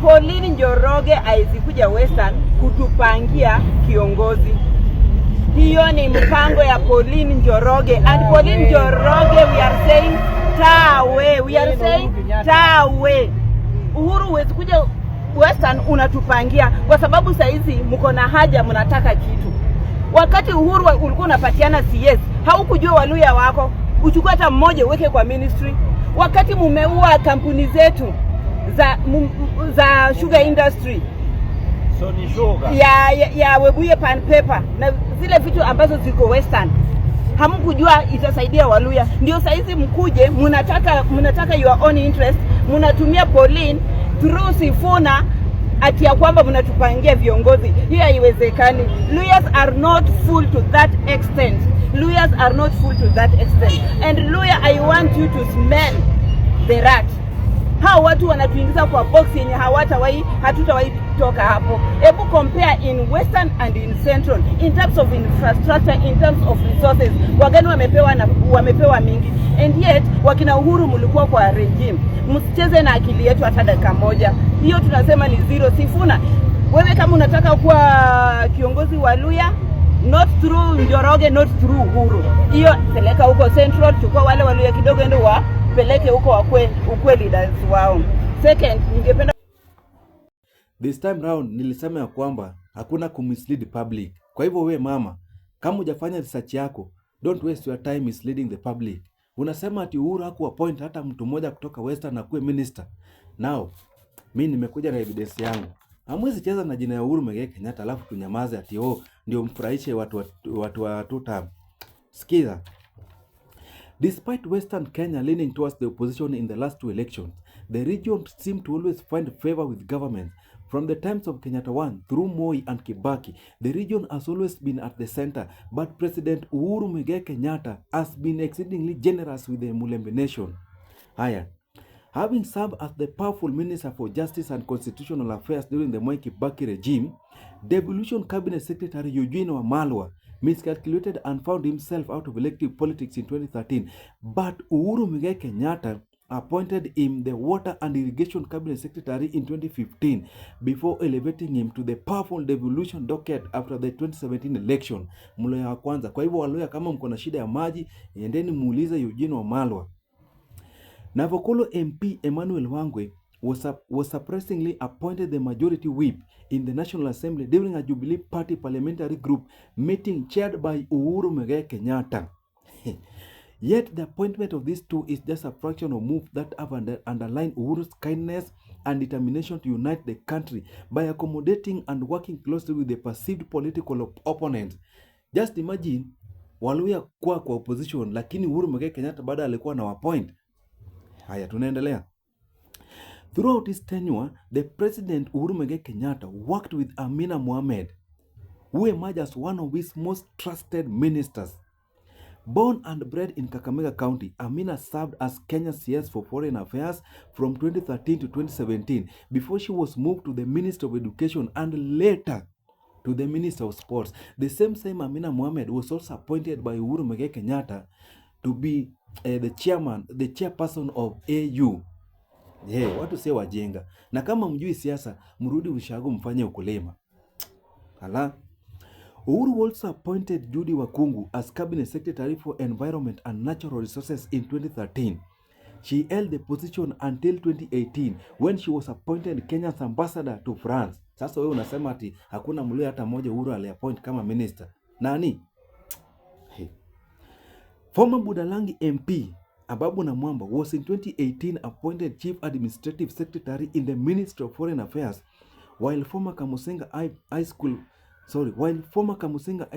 Pauline Njoroge aizikuja Western kutupangia kiongozi. Hiyo ni mpango ya Pauline Njoroge. And Pauline Njoroge, we are saying tawe. We are saying tawe. Uhuru huwezi kuja Western unatupangia kwa sababu saizi mko na haja mnataka kitu. Wakati Uhuru ulikuwa unapatiana CS, haukujua Waluya wako, uchukue hata mmoja uweke kwa ministry. Wakati mumeua kampuni zetu za sugar industry, so ni sugar ya Webuye Pan paper na zile vitu ambazo ziko Western, hamkujua itasaidia Waluya. Ndio saizi mkuje mnataka your own interest, mnatumia Pauline through Sifuna ati ya kwamba mnatupangia viongozi. Hiyo haiwezekani. Luyas are not full to that extent. Luyas are not full to that extent. And Luya, I want you to smell the rat. Hao watu wanatuingiza kwa box yenye hatutawahi toka hapo. Hebu compare in Western and in Central in terms of infrastructure, in terms of resources. Wagani wamepewa mingi. And yet wakina Uhuru mlikuwa kwa regime. Msicheze na akili yetu hata dakika moja. Hiyo tunasema ni zero. Sifuna, wewe kama unataka kuwa kiongozi wa Luya, not through Njoroge, not through Uhuru. Hiyo peleka huko Central, chukua wale Waluya kidogo ndio peleke huko ukwe leaders wao. Second, ningependa this time round nilisema ya kwamba hakuna kumislead public. Kwa hivyo wewe mama, kama hujafanya research yako, don't waste your time misleading the public. Unasema ati Uhuru haku appoint hata mtu mmoja kutoka Western na kuwe minister. Now, mimi nimekuja na evidence yangu. Hamwezi cheza na jina ya Uhuru Muigai Kenyatta alafu tunyamaze ati ndio mfurahishe watu wa tuta. Sikiza. Despite Western Kenya leaning towards the opposition in the last two elections, the region seemed to always find favor with government. From the times of Kenyatta 1 through Moi and Kibaki, the region has always been at the center, but President Uhuru Muigai Kenyatta has been exceedingly generous with the Mulembe nation. Haya. Having served as the powerful Minister for Justice and Constitutional Affairs during the Moi Kibaki regime, Devolution Cabinet Secretary Eugene Wamalwa miscalculated and found himself out of elective politics in 2013, but Uhuru Muigai Kenyatta appointed him the Water and Irrigation Cabinet Secretary in 2015 before elevating him to the powerful devolution docket after the 2017 election. Mloya wa kwanza. Kwa hivyo Waluya, kama mko na shida ya maji, endeni muulize Eugene Wamalwa. Navokolo MP Emmanuel Wangwe was surprisingly appointed the majority whip in the National Assembly during a Jubilee Party parliamentary group meeting chaired by Uhuru Muigai Kenyatta. Yet the appointment of these two is just a fraction of moves that have underlined Uhuru's kindness and determination to unite the country by accommodating and working closely with the perceived political opponents. Just imagine Waluya kwa opposition, lakini Uhuru Muigai Kenyatta bado alikuwa na appoint. Haya, tunaendelea. Throughout his tenure, the President Uhuru Muigai Kenyatta worked with Amina Mohamed, who emerged as one of his most trusted ministers. Born and bred in Kakamega County, Amina served as Kenya's CS for Foreign Affairs from 2013 to 2017 before she was moved to the Minister of Education and later to the Minister of Sports. The same Amina Mohamed was also appointed by Uhuru Muigai Kenyatta to be the chairperson of AU. Watu sio wajenga. Na kama mjui siasa, mrudi ushago mfanye ukulima. Hala. Uhuru also appointed Judy Wakungu as Cabinet Secretary for Environment and Natural Resources in 2013. She held the position until 2018 when she was appointed Kenya's ambassador to France. Sasa wewe unasema ati hakuna Mluya hata mmoja Uhuru aliappoint kama minister. Nani? Former Budalangi MP Ababu Namwamba was in 2018 appointed Chief Administrative Secretary in the Ministry of Foreign Affairs, while former Kamusenga High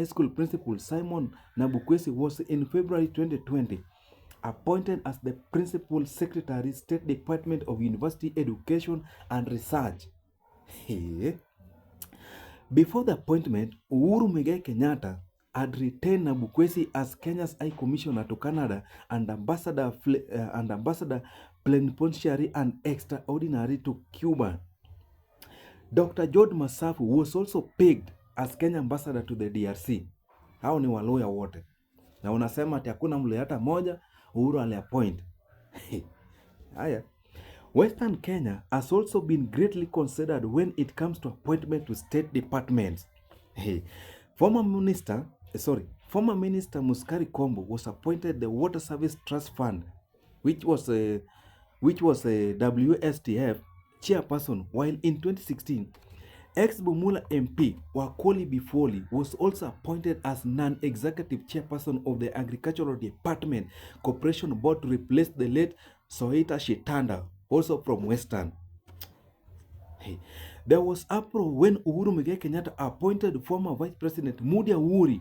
School Principal Simon Nabukwesi was in February 2020 appointed as the Principal Secretary, State Department of University Education and Research. Before the appointment, Uhuru Muigai Kenyatta had retained Nabukwesi as Kenya's High Commissioner to Canada and Ambassador Plenipotentiary and Extraordinary to Cuba. Dr. George Masafu was also pegged as Kenya Ambassador to the DRC. Hao ni Waluya wote. Na unasema ati hakuna Mluya hata moja Uhuru aliappoint. Haya. Western Kenya has also been greatly considered when it comes to appointment to state departments. Hey, former minister Muskari Kombo was appointed the Water Service Trust Fund, which was a WSTF chairperson, while in 2016, ex-Bumula MP Wakoli Bifoli was also appointed as non-executive chairperson of the Agricultural Department Corporation Board to replace the late Soita Shitanda, also from Western. Hey, there was uproar when Uhuru Muigai Kenyatta appointed former Vice President Mudia Wuri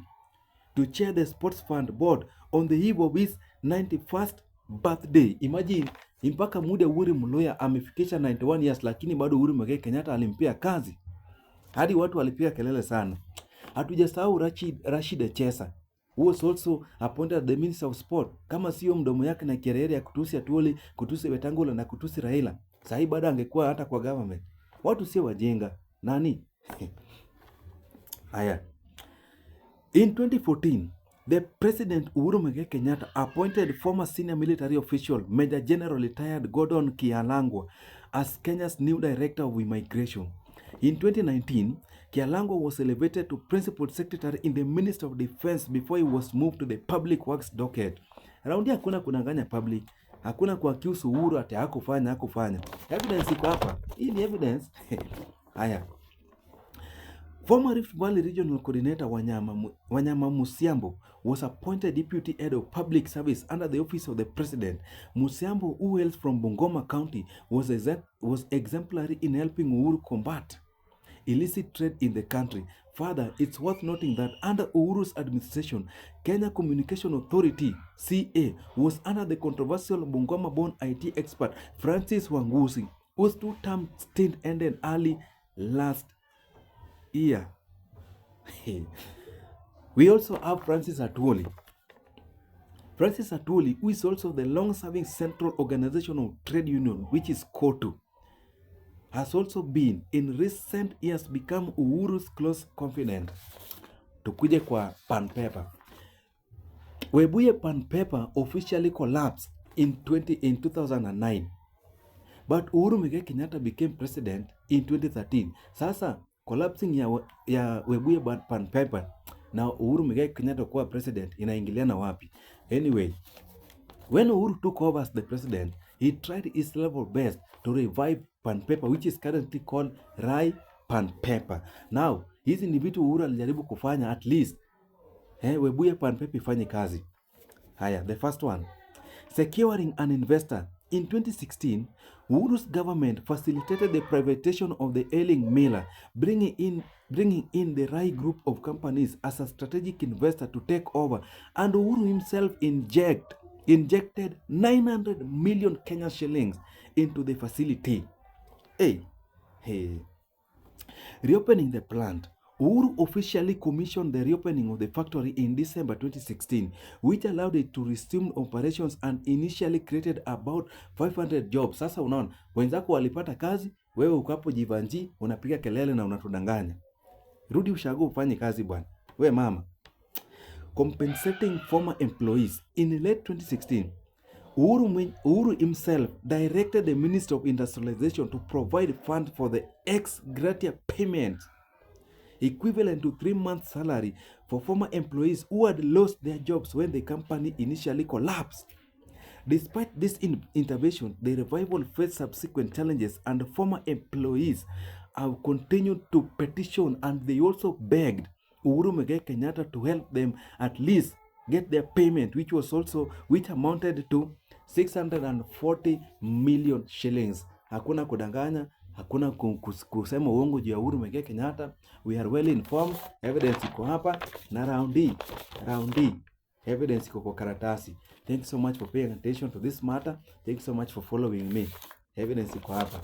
to chair the Sports Fund Board on the eve of his 91st birthday. Imagine, mpaka Mudia Wuri Mloya amefikisha 91 years, lakini bado Uhuru Muigai Kenyatta alimpea kazi. Hadi watu walipiga kelele sana. Hatujasahau Rashid Echesa, who was also appointed the Minister of Sport. Kama sio mdomo yake na kierere ya kutusi Atuoli, kutusi Wetangula na kutusi Raila, sahi bado angekuwa hata kwa government. Watu sio wajenga. Nani? Haya. In 2014, the President Uhuru Muigai Kenyatta appointed former senior military official Major General retired Gordon Kialangwa as Kenya's new Director of Immigration. In 2019, Kialangwa was elevated to Principal Secretary in the Ministry of Defense before he was moved to the Public Works docket. Raundi hakuna kunanganya public, hakuna kuaccuse Uhuru ati hakufanya. Evidence iko hapa. Hii ni evidence. Haya. Former Rift Valley Regional Coordinator Wanyama Musiambo was appointed Deputy Head of Public Service under the Office of the President. Musiambo, who hails from Bungoma County, was exemplary in helping Uhuru combat illicit trade in the country. Further, it's worth noting that under Uhuru's administration, Kenya Communication Authority, CA, was under the controversial Bungoma-born IT expert Francis Wangusi, whose two-term stint ended early last year. We also have Francis Atuoli. Francis Atuoli, who is also the long-serving Central Organization of Trade Union, which is KOTU, has also been in recent years become Uhuru's close confidant. Tukuje kwa Pan Paper. Webuye Pan Paper officially collapsed in 2009. But Uhuru Muigai Kenyatta became president in 2013. Sasa collapsing ya Webuye Pan Paper na Uhuru Muigai Kenyatta kuwa president inaingiliana wapi? Anyway, when Uhuru took over as the president, he tried his level best to revive Pan Paper, which is currently called Rai Pan Paper. Now, hizi ni vitu Uhuru alijaribu kufanya at least. Webuye Pan Paper ifanye kazi. Haya, the first one. Securing an investor. In 2016, Uhuru's government facilitated the privatization of the ailing miller, bringing in the Rai group of companies as a strategic investor to take over, and Uhuru himself injected 900 million Kenyan shillings into the facility. Reopening the plant. Uhuru officially commissioned the reopening of the factory in December 2016, which allowed it to resume operations and initially created about 500 jobs. Sasa unaona, wenzako walipata kazi, wewe ukapo jivanji, unapiga kelele na unatudanganya. Rudi ushago ufanye kazi bwana. We mama. Compensating former employees. In late 2016, Uhuru himself directed the Minister of Industrialization to provide funds for the ex gratia payments, equivalent to 3 months' salary for former employees who had lost their jobs when the company initially collapsed. Despite this intervention, the revival faced subsequent challenges, and former employees have continued to petition, and they also begged Uhuru Muigai Kenyatta to help them at least get their payment, which amounted to 640 million shillings. Hakuna kudanganya, hakuna kusema uongo juu ya Uhuru Muigai Kenyatta. We are well informed. Evidence iko hapa na round evidence iko kwa karatasi. Thank you so much for paying attention to this matter. Thank you so much for following me. Evidence iko hapa.